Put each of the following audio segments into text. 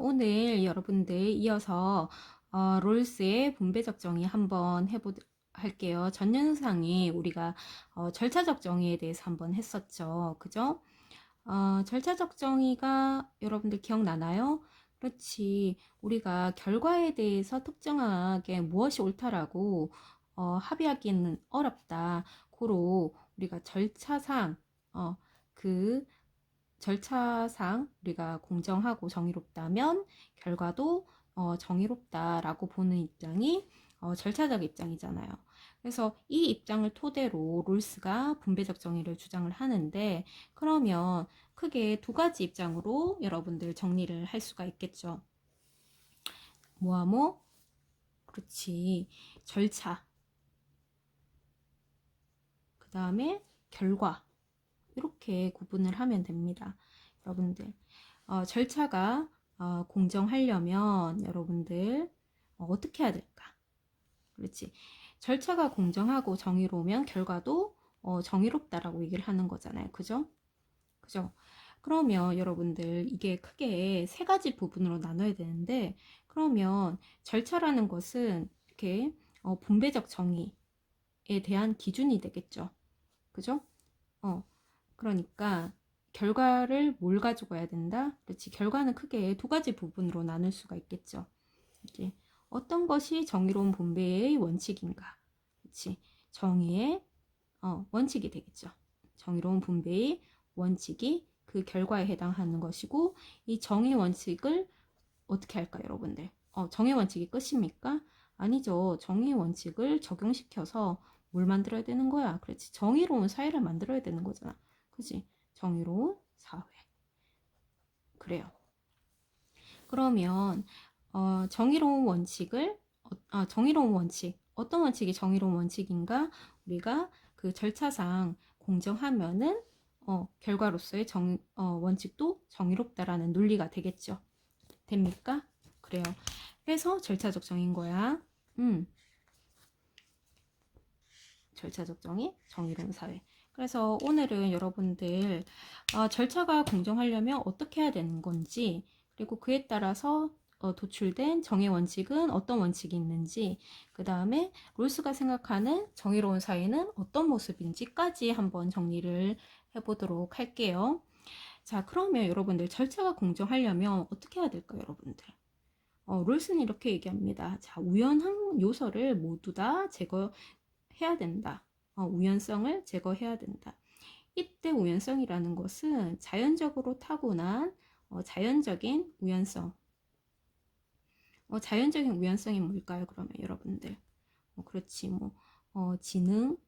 오늘 여러분들 이어서 롤스의 분배적 정의 한번 할게요. 전 영상에 우리가 절차적 정의에 대해서 한번 했었죠. 그죠? 절차적 정의가 여러분들 기억나나요? 그렇지. 우리가 결과에 대해서 특정하게 무엇이 옳다라고 합의하기는 어렵다. 고로 우리가 그 절차상 우리가 공정하고 정의롭다면 결과도 정의롭다라고 보는 입장이 절차적 입장이잖아요. 그래서 이 입장을 토대로 롤스가 분배적 정의를 주장을 하는데, 그러면 크게 두 가지 입장으로 여러분들 정리를 할 수가 있겠죠. 뭐하뭐? 그렇지. 절차. 그 다음에 결과. 이렇게 구분을 하면 됩니다. 여러분들 절차가 공정하려면 여러분들 어떻게 해야 될까? 그렇지. 절차가 공정하고 정의로우면 결과도 정의롭다라고 얘기를 하는 거잖아요. 그죠? 그죠? 그러면 여러분들 이게 크게 세 가지 부분으로 나눠야 되는데, 그러면 절차라는 것은 이렇게 분배적 정의에 대한 기준이 되겠죠. 그죠? 그러니까 결과를 뭘 가지고 와야 된다? 그렇지. 결과는 크게 두 가지 부분으로 나눌 수가 있겠죠. 이제 어떤 것이 정의로운 분배의 원칙인가? 그렇지. 정의의 원칙이 되겠죠. 정의로운 분배의 원칙이 그 결과에 해당하는 것이고, 이 정의 원칙을 어떻게 할까, 여러분들? 정의 원칙이 끝입니까? 아니죠. 정의 원칙을 적용시켜서 뭘 만들어야 되는 거야? 그렇지. 정의로운 사회를 만들어야 되는 거잖아. 그치? 정의로운 사회. 그래요. 그러면 정의로운 원칙을 정의로운 원칙, 어떤 원칙이 정의로운 원칙인가? 우리가 그 절차상 공정하면은 결과로서의 원칙도 정의롭다라는 논리가 되겠죠. 됩니까? 그래요. 그래서 절차적 정의인 거야. 절차적 정의, 정의로운 사회. 그래서 오늘은 여러분들 절차가 공정하려면 어떻게 해야 되는 건지, 그리고 그에 따라서 도출된 정의 원칙은 어떤 원칙이 있는지, 그 다음에 롤스가 생각하는 정의로운 사회는 어떤 모습인지까지 한번 정리를 해보도록 할게요. 자, 그러면 여러분들 절차가 공정하려면 어떻게 해야 될까요, 여러분들? 롤스는 이렇게 얘기합니다. 자, 우연한 요소를 모두 다 제거해야 된다. 우연성을 제거해야 된다. 이때 우연성이라는 것은 자연적으로 타고난 자연적인 우연성. 자연적인 우연성이 뭘까요? 그러면 여러분들 그렇지. 지능,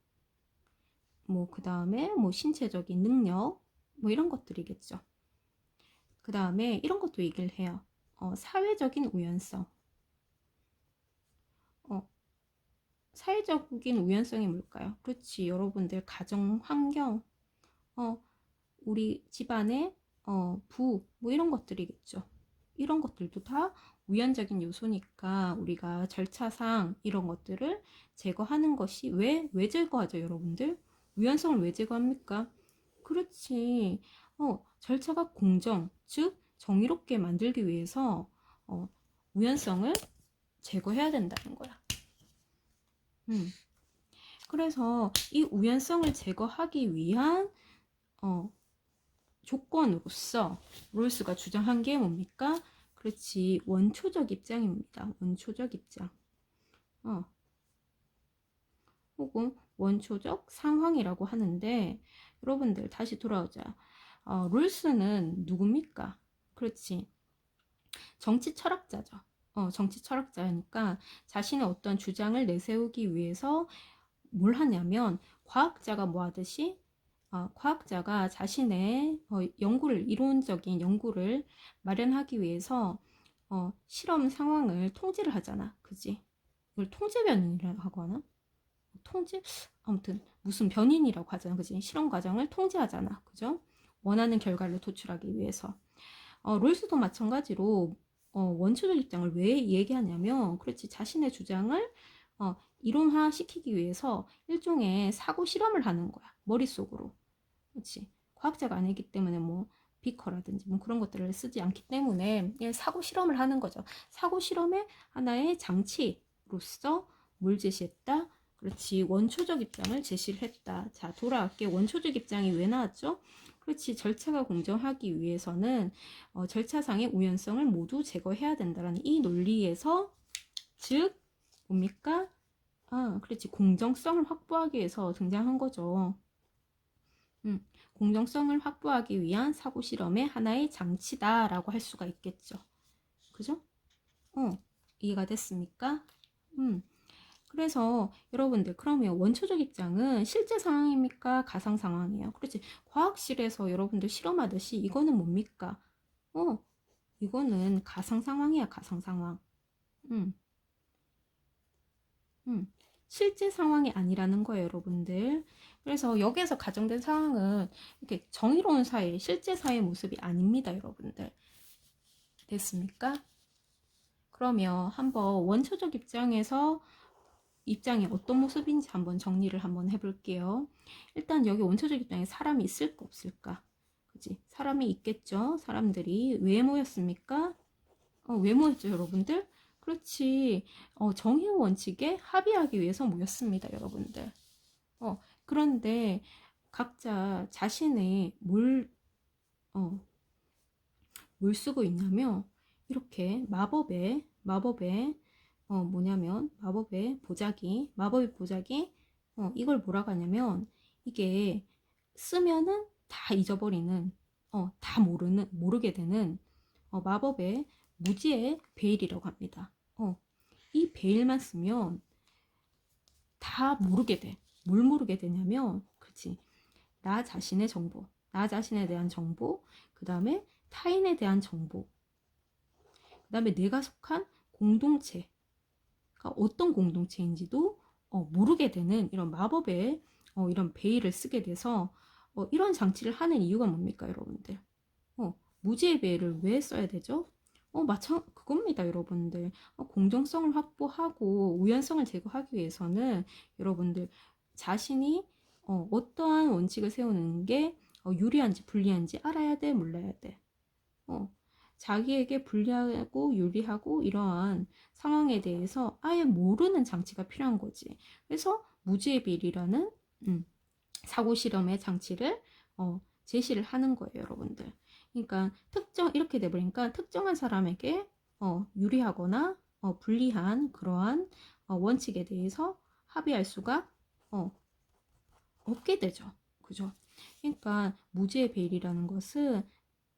그 다음에 신체적인 능력, 이런 것들이겠죠. 그 다음에 이런 것도 얘기를 해요. 사회적인 우연성. 사회적인 우연성이 뭘까요? 그렇지. 여러분들 가정 환경, 우리 집안의 이런 것들이겠죠. 이런 것들도 다 우연적인 요소니까 우리가 절차상 이런 것들을 제거하는 것이 왜 제거하죠, 여러분들? 우연성을 왜 제거합니까? 그렇지. 절차가 공정, 즉 정의롭게 만들기 위해서 우연성을 제거해야 된다는 거야. 그래서 이 우연성을 제거하기 위한 조건으로서 롤스가 주장한 게 뭡니까? 그렇지. 원초적 입장입니다. 원초적 입장. 혹은 원초적 상황이라고 하는데, 여러분들 다시 돌아오자. 롤스는 누굽니까? 그렇지. 정치 철학자죠. 정치 철학자니까 자신의 어떤 주장을 내세우기 위해서 뭘 하냐면, 과학자가 뭐 하듯이 과학자가 자신의 이론적인 연구를 마련하기 위해서 실험 상황을 통제를 하잖아. 그지? 이걸 통제 변인이라고 하나? 통제? 아무튼 무슨 변인이라고 하잖아. 그지? 실험 과정을 통제하잖아. 그죠? 원하는 결과를 도출하기 위해서. 롤스도 마찬가지로 원초적 입장을 왜 얘기하냐면, 그렇지. 자신의 주장을 이론화 시키기 위해서 일종의 사고 실험을 하는 거야. 머릿속으로. 그렇지. 과학자가 아니기 때문에 비커라든지 뭐 그런 것들을 쓰지 않기 때문에 사고 실험을 하는 거죠. 사고 실험의 하나의 장치로서 뭘 제시했다? 그렇지, 원초적 입장을 제시를 했다. 자, 돌아갈게요. 원초적 입장이 왜 나왔죠? 그렇지, 절차가 공정하기 위해서는 절차상의 우연성을 모두 제거해야 된다라는 이 논리에서, 즉 뭡니까? 그렇지, 공정성을 확보하기 위해서 등장한 거죠. 공정성을 확보하기 위한 사고 실험의 하나의 장치다라고 할 수가 있겠죠. 그죠? 이해가 됐습니까? 그래서 여러분들, 그러면 원초적 입장은 실제 상황입니까? 가상 상황이에요. 그렇지. 과학실에서 여러분들 실험하듯이 이거는 뭡니까? 이거는 가상 상황이야, 가상 상황. 음. 실제 상황이 아니라는 거예요, 여러분들. 그래서 여기에서 가정된 상황은 이렇게 정의로운 사회, 실제 사회의 모습이 아닙니다, 여러분들. 됐습니까? 그러면 한번 원초적 입장이 어떤 모습인지 한번 정리를 한번 해볼게요. 일단 여기 원초적 입장에 사람이 있을까 없을까? 그치? 사람이 있겠죠. 사람들이 왜 모였습니까? 왜 모였죠, 여러분들? 그렇지. 정의 원칙에 합의하기 위해서 모였습니다, 여러분들. 그런데 각자 자신의 뭘 쓰고 있냐면 이렇게 마법의 마법의 보자기 이걸 뭐라고 하냐면 이게 쓰면은 다 잊어버리는 다 모르게 되는 마법의 무지의 베일이라고 합니다. 이 베일만 쓰면 다 모르게 돼. 뭘 모르게 되냐면, 그치? 나 자신의 정보, 나 자신에 대한 정보, 그 다음에 타인에 대한 정보, 그 다음에 내가 속한 공동체가 어떤 공동체인지도 모르게 되는 이런 마법의 이런 베일을 쓰게 돼서 이런 장치를 하는 이유가 뭡니까, 여러분들? 무지의 베일을 왜 써야 되죠? 그겁니다, 여러분들. 공정성을 확보하고 우연성을 제거하기 위해서는 여러분들 자신이 어떠한 원칙을 세우는 게 유리한지 불리한지 알아야 돼, 몰라야 돼. 자기에게 불리하고 유리하고 이러한 상황에 대해서 아예 모르는 장치가 필요한 거지. 그래서 무지의 비리라는 사고 실험의 장치를 제시를 하는 거예요, 여러분들. 그러니까 이렇게 돼버리니까 특정한 사람에게 유리하거나 불리한 그러한 원칙에 대해서 합의할 수가 없게 되죠. 그죠? 그러니까 무지의 베일이라는 것은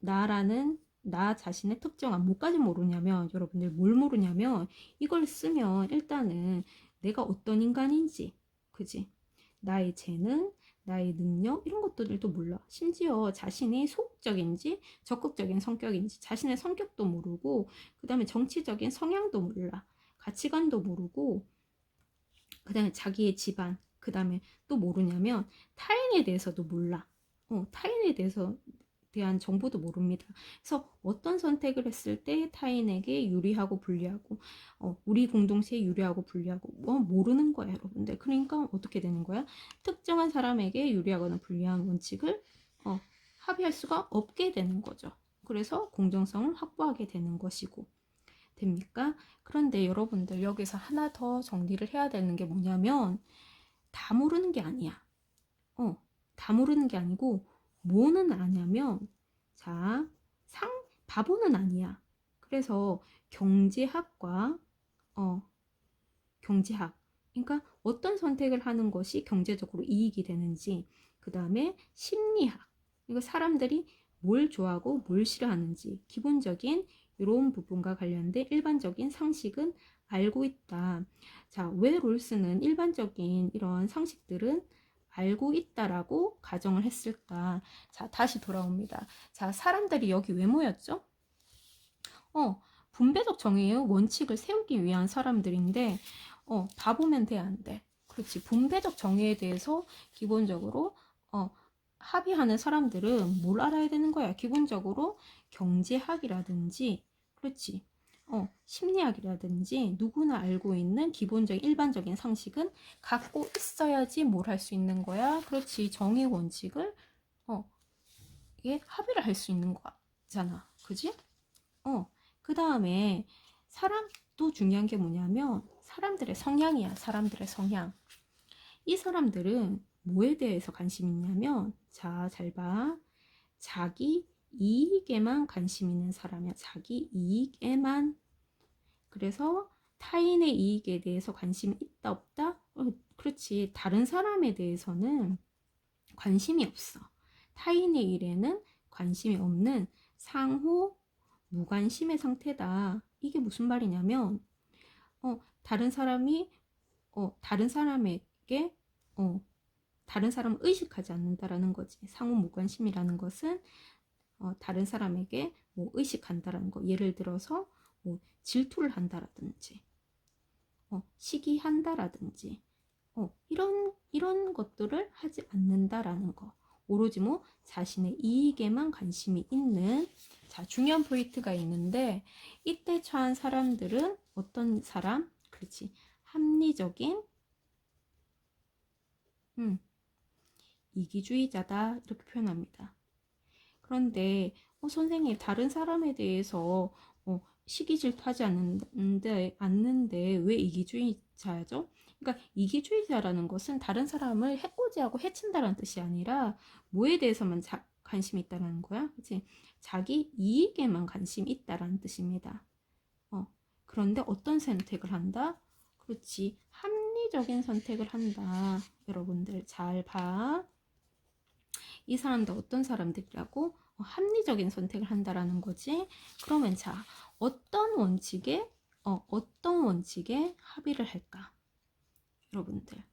나 자신의 특정한 뭐까지 모르냐면, 여러분들 뭘 모르냐면 이걸 쓰면 일단은 내가 어떤 인간인지, 그지? 나의 재능, 나의 능력 이런 것들도 몰라. 심지어 자신이 소극적인지 적극적인 성격인지 자신의 성격도 모르고, 그 다음에 정치적인 성향도 몰라. 가치관도 모르고, 그 다음에 자기의 집안, 그 다음에 또 모르냐면 타인에 대해서도 몰라. 타인에 대한 정보도 모릅니다. 그래서 어떤 선택을 했을 때 타인에게 유리하고 불리하고 우리 공동체에 유리하고 불리하고 모르는 거야, 여러분들. 그러니까 어떻게 되는 거야? 특정한 사람에게 유리하거나 불리한 원칙을 합의할 수가 없게 되는 거죠. 그래서 공정성을 확보하게 되는 것이고. 됩니까? 그런데 여러분들 여기서 하나 더 정리를 해야 되는 게 뭐냐면 다 모르는 게 아니야. 다 모르는 게 아니고 뭐는 아냐면, 자, 바보는 아니야. 그래서 경제학과 경제학, 그러니까 어떤 선택을 하는 것이 경제적으로 이익이 되는지, 그 다음에 심리학, 이거 사람들이 뭘 좋아하고 뭘 싫어하는지 기본적인 이런 부분과 관련된 일반적인 상식은 알고 있다. 자, 왜 롤스는 일반적인 이런 상식들은 알고 있다라고 가정을 했을까? 자, 다시 돌아옵니다. 자, 사람들이 여기 왜 모였죠? 분배적 정의의 원칙을 세우기 위한 사람들인데, 다 보면 돼, 안 돼? 그렇지. 분배적 정의에 대해서 기본적으로 합의하는 사람들은 뭘 알아야 되는 거야? 기본적으로 경제학이라든지, 그렇지. 심리학이라든지 누구나 알고 있는 기본적인 일반적인 상식은 갖고 있어야지 뭘 할 수 있는 거야? 그렇지. 정의 원칙을 합의를 할 수 있는 거잖아. 그지? 그 다음에 사람도 중요한 게 뭐냐면 사람들의 성향이야. 사람들의 성향. 이 사람들은 뭐에 대해서 관심 있냐면, 자, 잘 봐. 자기 이익에만 관심 있는 사람이야. 자기 이익에만. 그래서 타인의 이익에 대해서 관심이 있다 없다? 그렇지. 다른 사람에 대해서는 관심이 없어. 타인의 일에는 관심이 없는 상호 무관심의 상태다. 이게 무슨 말이냐면, 다른 사람이 다른 사람에게 다른 사람을 의식하지 않는다라는 거지. 상호 무관심이라는 것은 다른 사람에게 뭐 의식한다라는 거. 예를 들어서 뭐 질투를 한다라든지, 시기한다라든지, 이런 것들을 하지 않는다라는 거. 오로지 뭐 자신의 이익에만 관심이 있는, 자, 중요한 포인트가 있는데, 이때 처한 사람들은 어떤 사람? 그렇지. 합리적인 이기주의자다, 이렇게 표현합니다. 그런데 선생님, 다른 사람에 대해서 시기 질투하지 않는데 왜 이기주의자죠? 그러니까 이기주의자라는 것은 다른 사람을 해코지하고 해친다는 뜻이 아니라 뭐에 대해서만 관심이 있다는 거야. 그치? 자기 이익에만 관심이 있다는 뜻입니다. 그런데 어떤 선택을 한다? 그렇지. 합리적인 선택을 한다. 여러분들 잘 봐. 이 사람들 어떤 사람들이라고? 합리적인 선택을 한다라는 거지. 그러면 자, 어떤 원칙에 합의를 할까? 여러분들,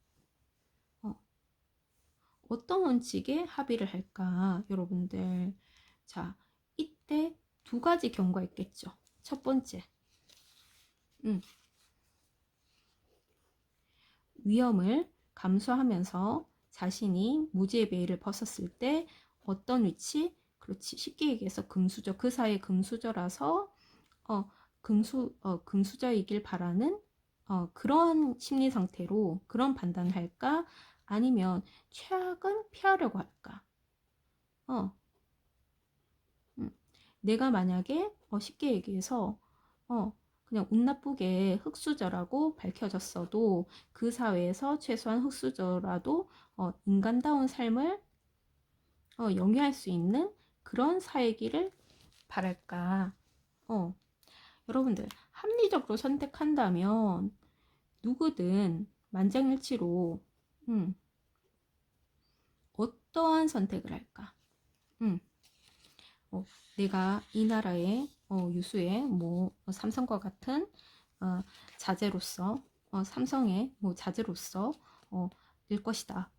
어떤 원칙에 합의를 할까? 여러분들, 자, 이때 두 가지 경우가 있겠죠. 첫 번째, 위험을 감수하면서 자신이 무죄의 베일을 벗었을 때 어떤 위치? 그렇지. 쉽게 얘기해서 금수저, 그 사이에 금수저라서 금수저이길 바라는 그런 심리 상태로 그런 판단을 할까? 아니면 최악은 피하려고 할까? 내가 만약에 쉽게 얘기해서 그냥 운 나쁘게 흙수저라고 밝혀졌어도 그 사회에서 최소한 흙수저라도 인간다운 삶을 영위할 수 있는 그런 사회기를 바랄까? 여러분들 합리적으로 선택한다면 누구든 만장일치로 어떠한 선택을 할까? 내가 이 나라의 유수의 뭐 삼성과 같은 자제로서 삼성의 뭐 자제로서 일 것이다.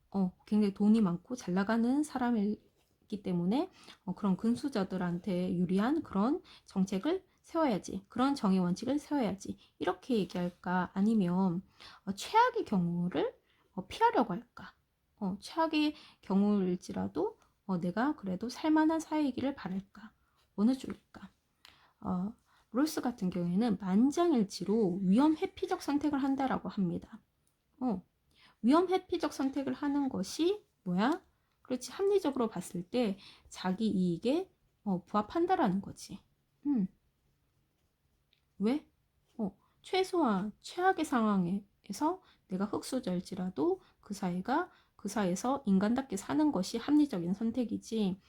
굉장히 돈이 많고 잘 나가는 사람이기 때문에 그런 금수저들한테 유리한 그런 정책을 세워야지. 그런 정의 원칙을 세워야지. 이렇게 얘기할까? 아니면 최악의 경우를 피하려고 할까? 최악의 경우일지라도 내가 그래도 살만한 사회이기를 바랄까? 어느 쪽일까? 롤스 같은 경우에는 만장일치로 위험 회피적 선택을 한다라고 합니다. 위험 회피적 선택을 하는 것이 뭐야? 그렇지. 합리적으로 봤을 때 자기 이익에 부합한다라는 거지. 왜? 최소한 최악의 상황에서 내가 흙수저일지라도 그 사회에서 인간답게 사는 것이 합리적인 선택이지.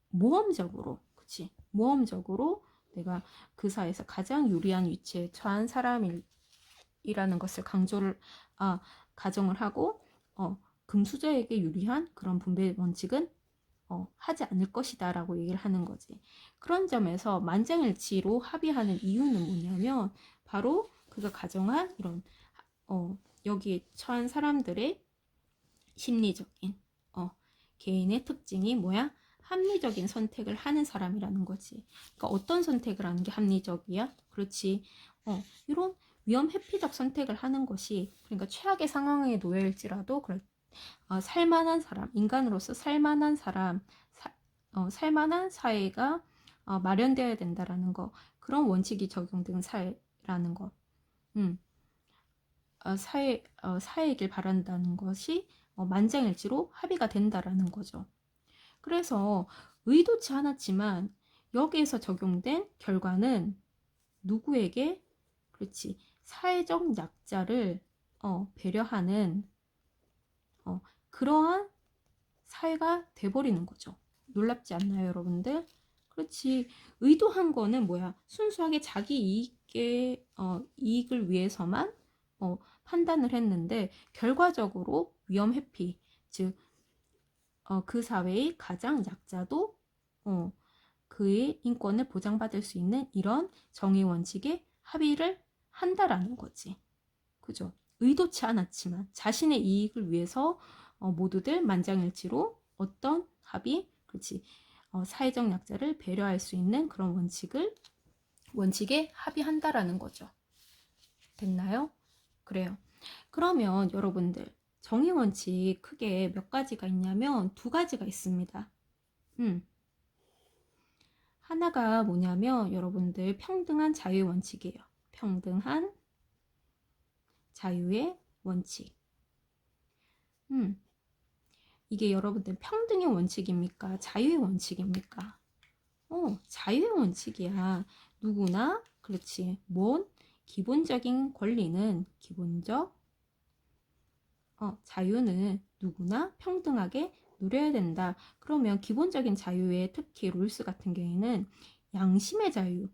모험적으로, 그치? 모험적으로 내가 그 사회에서 가장 유리한 위치에 처한 사람이라는 것을 가정을 하고 금수저에게 유리한 그런 분배 원칙은 하지 않을 것이다 라고 얘기를 하는 거지. 그런 점에서 만장일치로 합의하는 이유는 뭐냐면 바로 그가 가정한 이런 여기에 처한 사람들의 심리적인 개인의 특징이 뭐야? 합리적인 선택을 하는 사람이라는 거지. 그러니까 어떤 선택을 하는 게 합리적이야? 그렇지. 이런 위험 회피적 선택을 하는 것이, 그러니까 최악의 상황에 놓여일지라도 살만한 사람, 인간으로서 살만한 사람, 살만한 사회가 마련되어야 된다라는 거, 그런 원칙이 적용된 사회라는 거, 사회이길 바란다는 것이 만장일치로 합의가 된다라는 거죠. 그래서 의도치 않았지만 여기에서 적용된 결과는 누구에게? 그렇지. 사회적 약자를 배려하는 그러한 사회가 돼버리는 거죠. 놀랍지 않나요, 여러분들? 그렇지. 의도한 거는 뭐야? 순수하게 자기 이익을 위해서만 판단을 했는데 결과적으로 위험 회피, 즉 그 사회의 가장 약자도 그의 인권을 보장받을 수 있는 이런 정의 원칙에 합의를 한다라는 거지. 그죠? 의도치 않았지만 자신의 이익을 위해서 모두들 만장일치로 어떤 합의, 그렇지, 사회적 약자를 배려할 수 있는 그런 원칙에 합의한다라는 거죠. 됐나요? 그래요. 그러면 여러분들 정의 원칙 크게 몇 가지가 있냐면 두 가지가 있습니다. 하나가 뭐냐면 여러분들 평등한 자유의 원칙이에요. 평등한 자유의 원칙. 이게 여러분들 평등의 원칙입니까? 자유의 원칙입니까? 자유의 원칙이야. 누구나, 그렇지. 뭔 기본적인 권리는 자유는 누구나 평등하게 누려야 된다. 그러면 기본적인 자유의 특히 롤스 같은 경우에는 양심의 자유,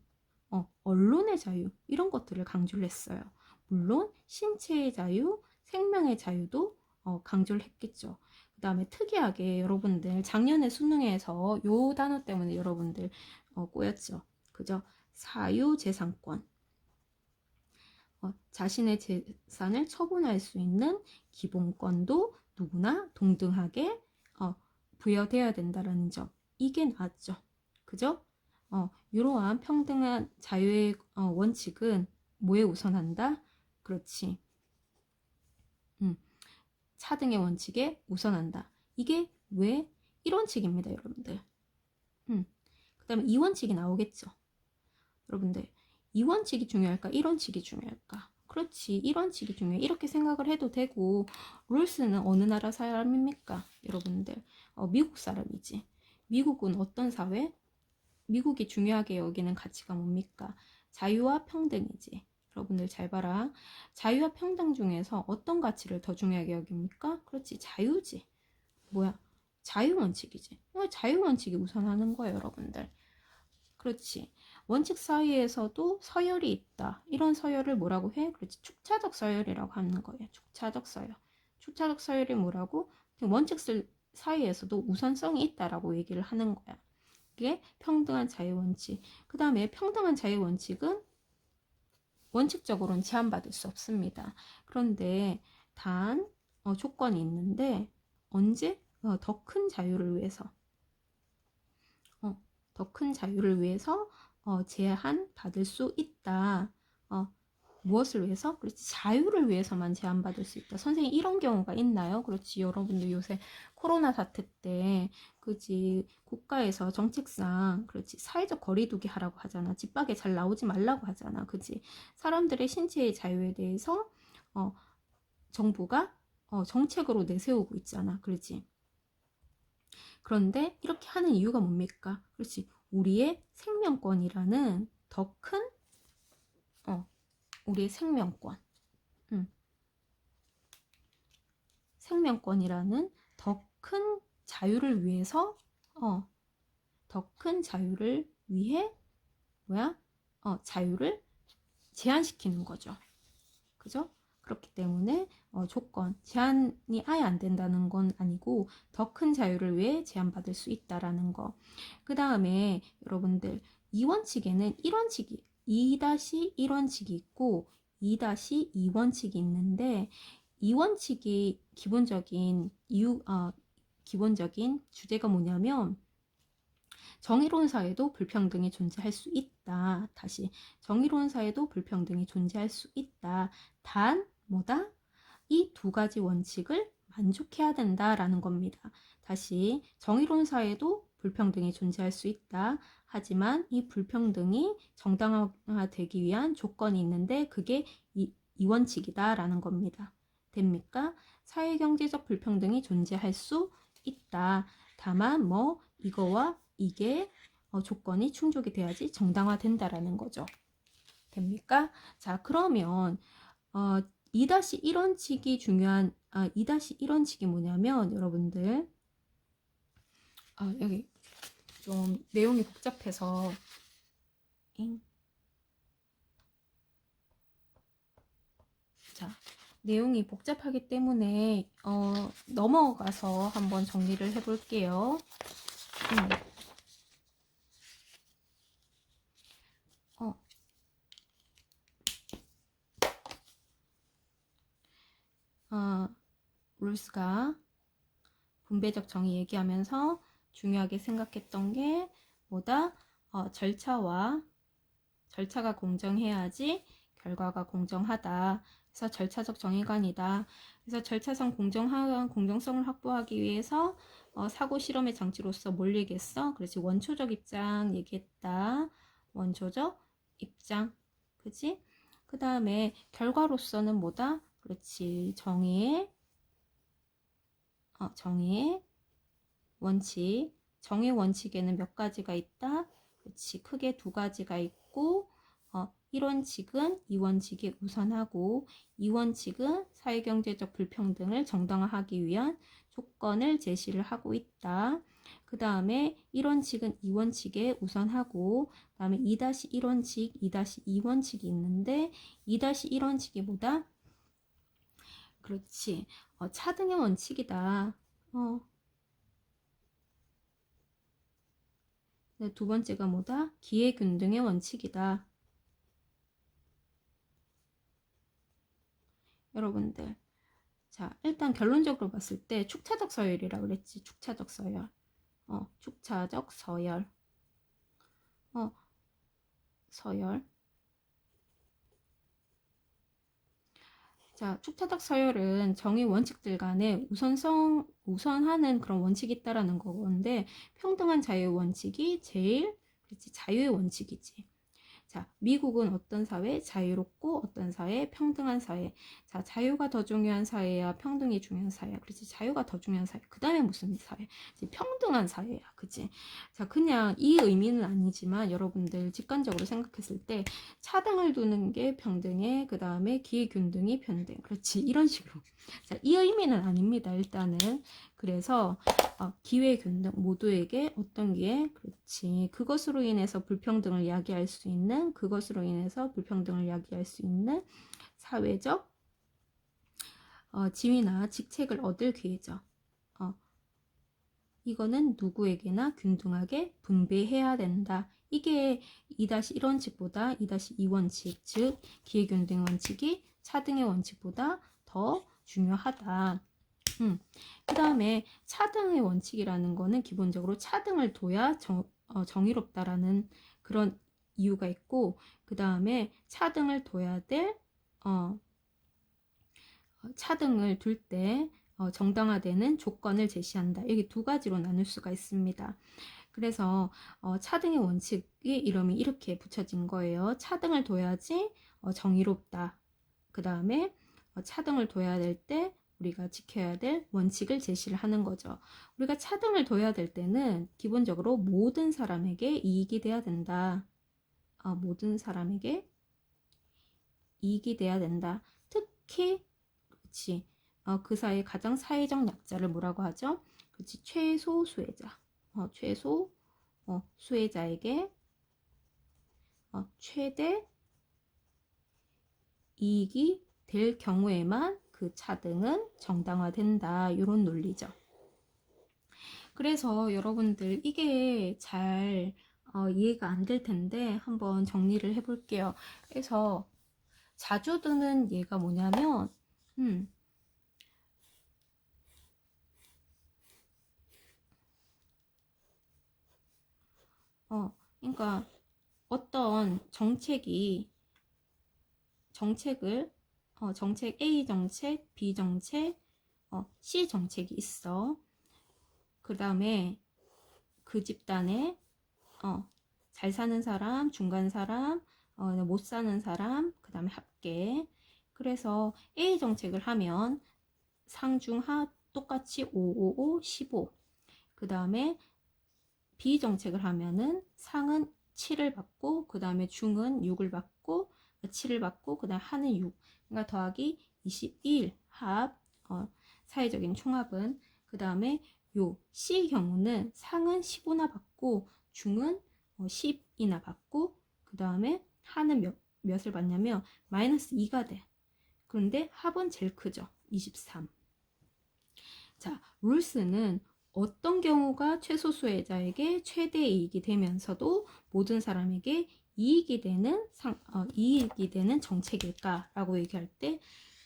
언론의 자유 이런 것들을 강조를 했어요. 물론 신체의 자유, 생명의 자유도 강조를 했겠죠. 그 다음에 특이하게 여러분들 작년에 수능에서 요 단어 때문에 여러분들 꼬였죠. 그죠? 사유재산권. 자신의 재산을 처분할 수 있는 기본권도 누구나 동등하게 부여되어야 된다는 점. 이게 나왔죠. 그죠? 이러한 평등한 자유의 원칙은 뭐에 우선한다? 그렇지. 차등의 원칙에 우선한다. 이게 왜? 1원칙입니다, 여러분들. 그 다음에 2원칙이 나오겠죠. 여러분들, 2원칙이 중요할까? 1원칙이 중요할까? 그렇지, 1원칙이 중요해. 이렇게 생각을 해도 되고, 롤스는 어느 나라 사람입니까? 여러분들, 미국 사람이지. 미국은 어떤 사회? 미국이 중요하게 여기는 가치가 뭡니까? 자유와 평등이지. 여러분들 잘 봐라. 자유와 평등 중에서 어떤 가치를 더 중요하게 여깁니까? 그렇지, 자유지. 뭐야? 자유 원칙이지. 자유 원칙이 우선하는 거예요, 여러분들. 그렇지. 원칙 사이에서도 서열이 있다. 이런 서열을 뭐라고 해? 그렇지. 축차적 서열이라고 하는 거예요. 축차적 서열. 축차적 서열이 뭐라고? 원칙 사이에서도 우선성이 있다라고 얘기를 하는 거야. 이게 평등한 자유 원칙. 그 다음에 평등한 자유 원칙은 원칙적으로는 제한받을 수 없습니다. 그런데 단 조건이 있는데 언제? 더 큰 자유를 위해서 더 큰 자유를 위해서 제한받을 수 있다. 무엇을 위해서? 그렇지, 자유를 위해서만 제한받을 수 있다. 선생님 이런 경우가 있나요? 그렇지, 여러분들 요새 코로나 사태 때 그지 국가에서 정책상 그렇지 사회적 거리두기 하라고 하잖아. 집 밖에 잘 나오지 말라고 하잖아. 그지, 사람들의 신체의 자유에 대해서 정부가 정책으로 내세우고 있잖아. 그렇지. 그런데 이렇게 하는 이유가 뭡니까? 그렇지, 우리의 생명권이라는 더 큰 우리의 생명권, 생명권이라는 더 큰 자유를 위해서, 더 큰 자유를 위해 자유를 제한시키는 거죠. 그죠? 그렇기 때문에 조건, 제한이 아예 안 된다는 건 아니고 더 큰 자유를 위해 제한받을 수 있다라는 거. 그 다음에 여러분들 2원칙에는 1원칙이 2-1원칙이 있고 2-2원칙이 있는데 2원칙이 기본적인 기본적인 주제가 뭐냐면 정의로운 사회도 불평등이 존재할 수 있다. 다시, 정의로운 사회도 불평등이 존재할 수 있다. 단 뭐다? 이 두 가지 원칙을 만족해야 된다라는 겁니다. 다시, 정의로운 사회도 불평등이 존재할 수 있다. 하지만 이 불평등이 정당화되기 위한 조건이 있는데 그게 이 원칙이다라는 겁니다. 됩니까? 사회경제적 불평등이 존재할 수 있다. 다만 이거와 이게 조건이 충족이 돼야지 정당화된다라는 거죠. 됩니까? 자, 그러면 2-1원칙이 중요한 2-1원칙이 뭐냐면 여러분들 여기 좀 내용이 복잡해서 자, 내용이 복잡하기 때문에 넘어가서 한번 정리를 해볼게요. 룰스가 분배적 정의 얘기하면서 중요하게 생각했던 게 뭐다? 절차가 공정해야지 결과가 공정하다. 그래서 절차적 정의관이다. 그래서 절차상 공정성을 확보하기 위해서 사고 실험의 장치로서 뭘 얘기했어? 그렇지. 원초적 입장 얘기했다. 원초적 입장. 그치? 그 다음에 결과로서는 뭐다? 그렇지. 정의의 원칙. 정의 원칙에는 몇 가지가 있다? 그렇지. 크게 두 가지가 있고 1원칙은 2원칙이 우선하고 2원칙은 사회경제적 불평등을 정당화하기 위한 조건을 제시를 하고 있다. 그 다음에 1원칙은 2원칙에 우선하고 그 다음에 2-1원칙, 2-2원칙이 있는데 2-1원칙이 뭐다? 그렇지. 차등의 원칙이다. 두 번째가 뭐다? 기회균등의 원칙이다. 여러분들, 자, 일단 결론적으로 봤을 때 축차적 서열이라고 그랬지. 축차적 서열. 축차적 서열. 서열. 자, 축차적 서열은 정의 원칙들 간에 우선하는 그런 원칙이 있다라는 건데, 평등한 자유의 원칙이 제일, 그렇지, 자유의 원칙이지. 자, 미국은 어떤 사회? 자유롭고 어떤 사회? 평등한 사회. 자, 자유가 더 중요한 사회야? 평등이 중요한 사회야? 그렇지? 자유가 더 중요한 사회. 그 다음에 무슨 사회? 평등한 사회야. 그치? 자, 그냥 이 의미는 아니지만 여러분들 직관적으로 생각했을 때 차등을 두는 게 평등해. 그 다음에 기회균등이 평등. 그렇지? 이런 식으로. 자, 이 의미는 아닙니다. 일단은. 그래서 기회균등 모두에게 어떤 기회? 그렇지. 그것으로 인해서 불평등을 야기할 수 있는 사회적 지위나 직책을 얻을 기회죠. 이거는 누구에게나 균등하게 분배해야 된다. 이게 2-1원칙보다 2-2원칙, 즉 기회균등 원칙이 차등의 원칙보다 더 중요하다. 그 다음에 차등의 원칙이라는 거는 기본적으로 차등을 둬야 정의롭다라는 그런 이유가 있고, 그 다음에 차등을 둬야 될 차등을 둘 때 정당화되는 조건을 제시한다. 여기 두 가지로 나눌 수가 있습니다. 그래서 차등의 원칙의 이름이 이렇게 붙여진 거예요. 차등을 둬야지 정의롭다. 그 다음에 차등을 둬야 될 때 우리가 지켜야 될 원칙을 제시를 하는 거죠. 우리가 차등을 둬야 될 때는 기본적으로 모든 사람에게 이익이 돼야 된다. 모든 사람에게 이익이 돼야 된다. 특히 그렇지. 그 사이에 가장 사회적 약자를 뭐라고 하죠? 그렇지. 최소 수혜자. 최소 수혜자에게 최대 이익이 될 경우에만 그 차등은 정당화된다. 이런 논리죠. 그래서 여러분들 이게 잘 이해가 안 될 텐데 한번 정리를 해볼게요. 그래서 자주 드는 예가 뭐냐면 그러니까 어떤 정책 A 정책, B 정책, C 정책이 있어. 그 다음에 그 집단에 잘 사는 사람, 중간 사람, 못 사는 사람, 그 다음에 합계. 그래서 A 정책을 하면 상중하 똑같이 5, 5, 5, 15. 그 다음에 B 정책을 하면은 상은 7을 받고 그 다음에 중은 6을 받고 7을 받고 그 다음 하는 6, 그러니까 더하기 22일 합, 사회적인 총합은. 그 다음에 요 C 경우는 상은 15나 받고 중은 10이나 받고 그 다음에 하는 몇을 받냐면 마이너스 2가 돼. 그런데 합은 제일 크죠. 23. 자, 룰스는 어떤 경우가 최소 수혜자에게 최대 이익이 되면서도 모든 사람에게 이익이 되는 정책일까라고 얘기할 때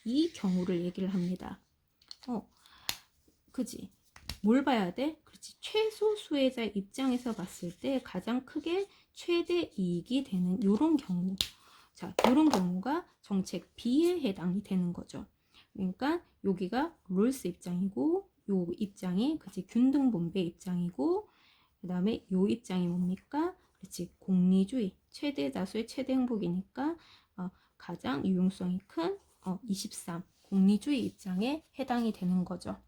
이 경우를 얘기를 합니다. 그지? 뭘 봐야 돼? 그렇지. 최소 수혜자 입장에서 봤을 때 가장 크게 최대 이익이 되는 이런 경우. 자, 이런 경우가 정책 B에 해당이 되는 거죠. 그러니까 여기가 롤스 입장이고 요 입장이 그치 균등분배 입장이고 그 다음에 요 입장이 뭡니까? 그렇지 공리주의 최대 다수의 최대 행복이니까 가장 유용성이 큰 23 공리주의 입장에 해당이 되는 거죠.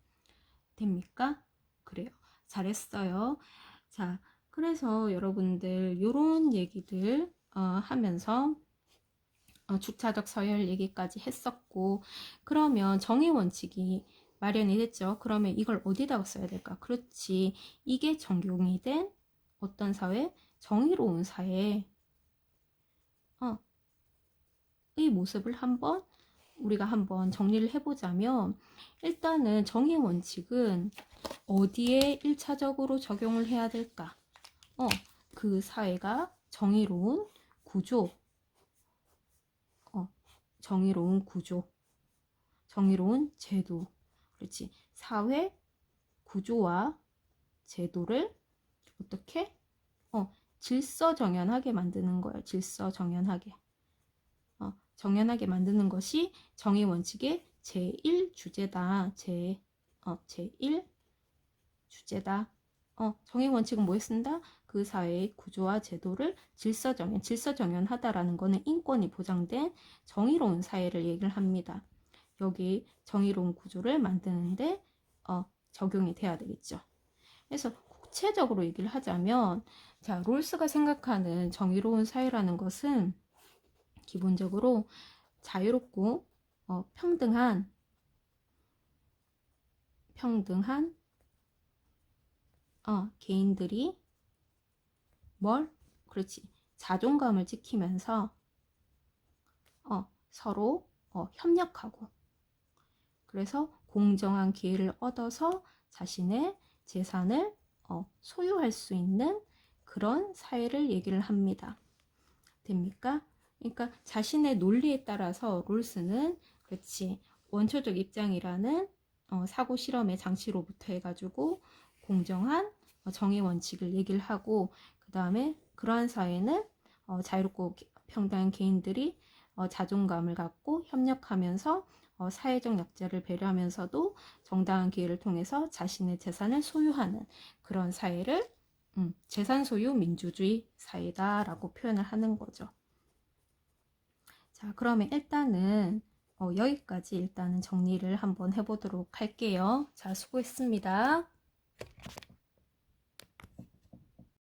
됩니까? 그래요. 잘했어요. 자, 그래서 여러분들 요런 얘기들 하면서 주차적 서열 얘기까지 했었고, 그러면 정의 원칙이 마련이 됐죠. 그러면 이걸 어디다가 써야 될까? 그렇지. 이게 적용이 된 어떤 사회? 정의로운 사회의 모습을 우리가 한번 정리를 해보자면, 일단은 정의 원칙은 어디에 1차적으로 적용을 해야 될까? 그 사회가 정의로운 구조, 정의로운 구조, 정의로운 제도, 그렇지. 사회 구조와 제도를 어떻게? 질서정연하게 만드는 거예요. 질서정연하게. 정연하게 만드는 것이 정의 원칙의 제1주제다. 제1 주제다. 정의 원칙은 뭐 했습니다? 그 사회의 구조와 제도를 질서정연하다라는 거는 인권이 보장된 정의로운 사회를 얘기를 합니다. 여기 정의로운 구조를 만드는데 적용이 돼야 되겠죠. 그래서 구체적으로 얘기를 하자면, 자, 롤스가 생각하는 정의로운 사회라는 것은 기본적으로 자유롭고 평등한 개인들이 그렇지. 자존감을 지키면서 서로 협력하고, 그래서 공정한 기회를 얻어서 자신의 재산을 소유할 수 있는 그런 사회를 얘기를 합니다. 됩니까? 그러니까 자신의 논리에 따라서 롤스는 그렇지 원초적 입장이라는 사고 실험의 장치로부터 해가지고 공정한 정의 원칙을 얘기를 하고, 그 다음에 그러한 사회는 자유롭고 평등한 개인들이 자존감을 갖고 협력하면서 사회적 약자를 배려하면서도 정당한 기회를 통해서 자신의 재산을 소유하는 그런 사회를 재산 소유 민주주의 사회다라고 표현을 하는 거죠. 자, 그러면 일단은 여기까지 일단은 정리를 한번 해보도록 할게요. 자, 수고했습니다.